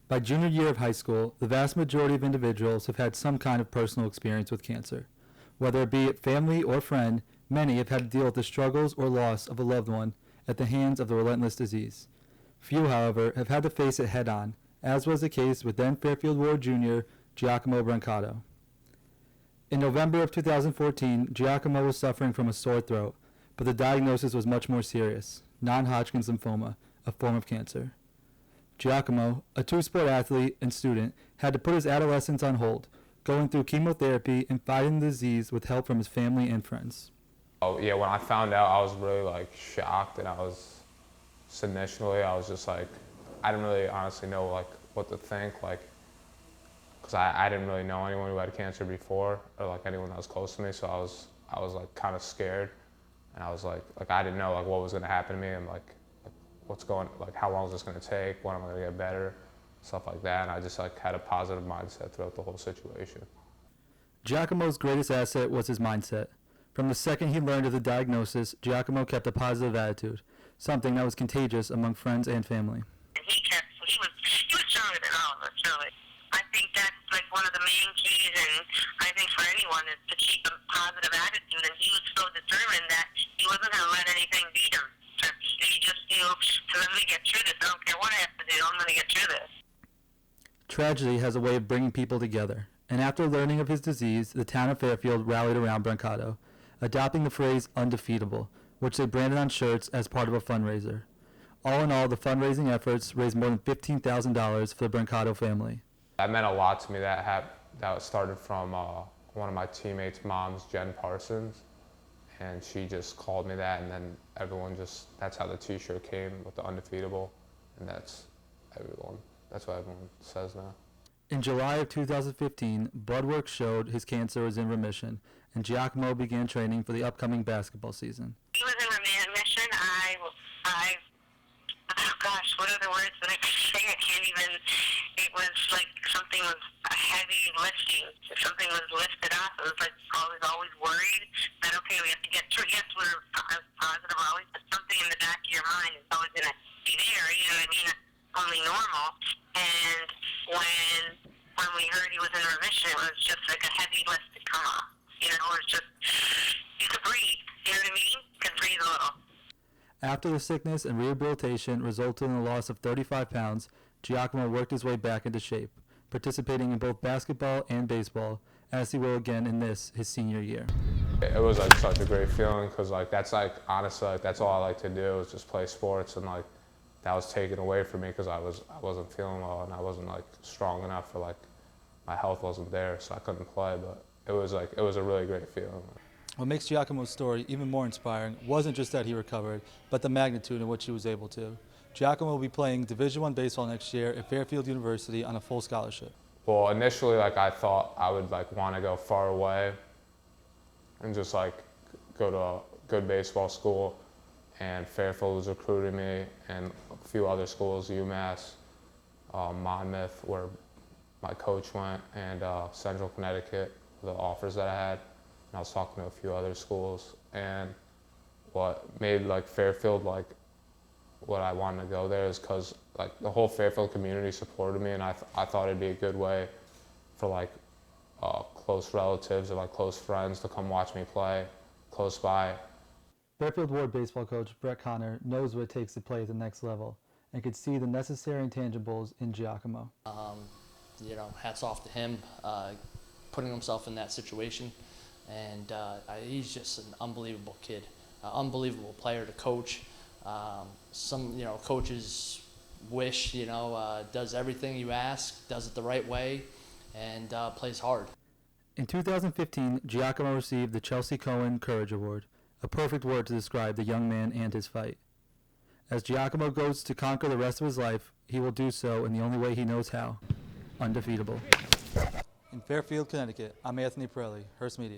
By junior year of high school, the vast majority of individuals have had some kind of personal experience with cancer. Whether it be family or friend, many have had to deal with the struggles or loss of a loved one at the hands of the relentless disease. Few, however, have had to face it head-on, as was the case with then Fairfield Ward Jr. Giacomo Brancato. In November of 2014, Giacomo was suffering from a sore throat, but the diagnosis was much more serious: non-Hodgkin's lymphoma, a form of cancer. Giacomo, a two-sport athlete and student, had to put his adolescence on hold, going through chemotherapy and fighting the disease with help from his family and friends. Oh yeah, when I found out, I was really shocked, and I was just like, I didn't really honestly know what to think, because I didn't really know anyone who had cancer before, or anyone that was close to me, so I was kind of scared, and I was like I didn't know what was gonna happen to me, and how long is this gonna take, when am I gonna get better, stuff like that, and I just had a positive mindset throughout the whole situation. Giacomo's greatest asset was his mindset. From the second he learned of the diagnosis, Giacomo kept a positive attitude, something that was contagious among friends and family. He was stronger than all of us, really. I think that's one of the main keys, and I think for anyone is to keep a positive attitude, and he was so determined that he wasn't going to let anything beat him. He just knew, so let me get through this. I don't care what I have to do, I'm going to get through this. Tragedy has a way of bringing people together, and after learning of his disease, the town of Fairfield rallied around Brancato, adopting the phrase undefeatable, which they branded on shirts as part of a fundraiser. All in all, the fundraising efforts raised more than $15,000 for the Brancato family. That meant a lot to me. That started from one of my teammates' moms, Jen Parsons, and she just called me that, and then that's how the t-shirt came with the undefeatable, and that's what everyone says now. In July of 2015, blood work showed his cancer was in remission, and Giacomo began training for the upcoming basketball season. He was in remission. What are the words that I can say? I can't even. It was like something was a heavy lifting. If something was lifted off, it was I was always worried that, okay, we have to get through. Yes, we're positive always, but something in the back of your mind is always going to be there, you know what I mean? It's only normal. And when we heard he was in remission, it was just like a heavy lift to come off. You know, it was just, you could breathe. You know what I mean? You could breathe a little. After the sickness and rehabilitation resulted in a loss of 35 pounds, Giacomo worked his way back into shape, participating in both basketball and baseball, as he will again in his senior year. It was such a great feeling, because honestly, that's all I like to do is just play sports, and that was taken away from me because I wasn't feeling well, and I wasn't strong enough for my health wasn't there, so I couldn't play. But it was a really great feeling. What makes Giacomo's story even more inspiring wasn't just that he recovered, but the magnitude in which he was able to. Giacomo will be playing Division I baseball next year at Fairfield University on a full scholarship. Well, initially, I thought I would want to go far away and just go to a good baseball school, and Fairfield was recruiting me, and a few other schools, UMass, Monmouth, where my coach went, and Central Connecticut, the offers that I had. And I was talking to a few other schools, and what made Fairfield what I wanted to go there is because the whole Fairfield community supported me, and I thought it'd be a good way for close relatives or close friends to come watch me play close by. Fairfield Ward baseball coach Brett Connor knows what it takes to play at the next level and could see the necessary intangibles in Giacomo. Hats off to him, putting himself in that situation. And he's just an unbelievable kid, unbelievable player to coach. Some coaches wish, does everything you ask, does it the right way, and plays hard. In 2015, Giacomo received the Chelsea Cohen Courage Award, a perfect word to describe the young man and his fight. As Giacomo goes to conquer the rest of his life, he will do so in the only way he knows how: undefeatable. In Fairfield, Connecticut, I'm Anthony Pirelli, Hearst Media.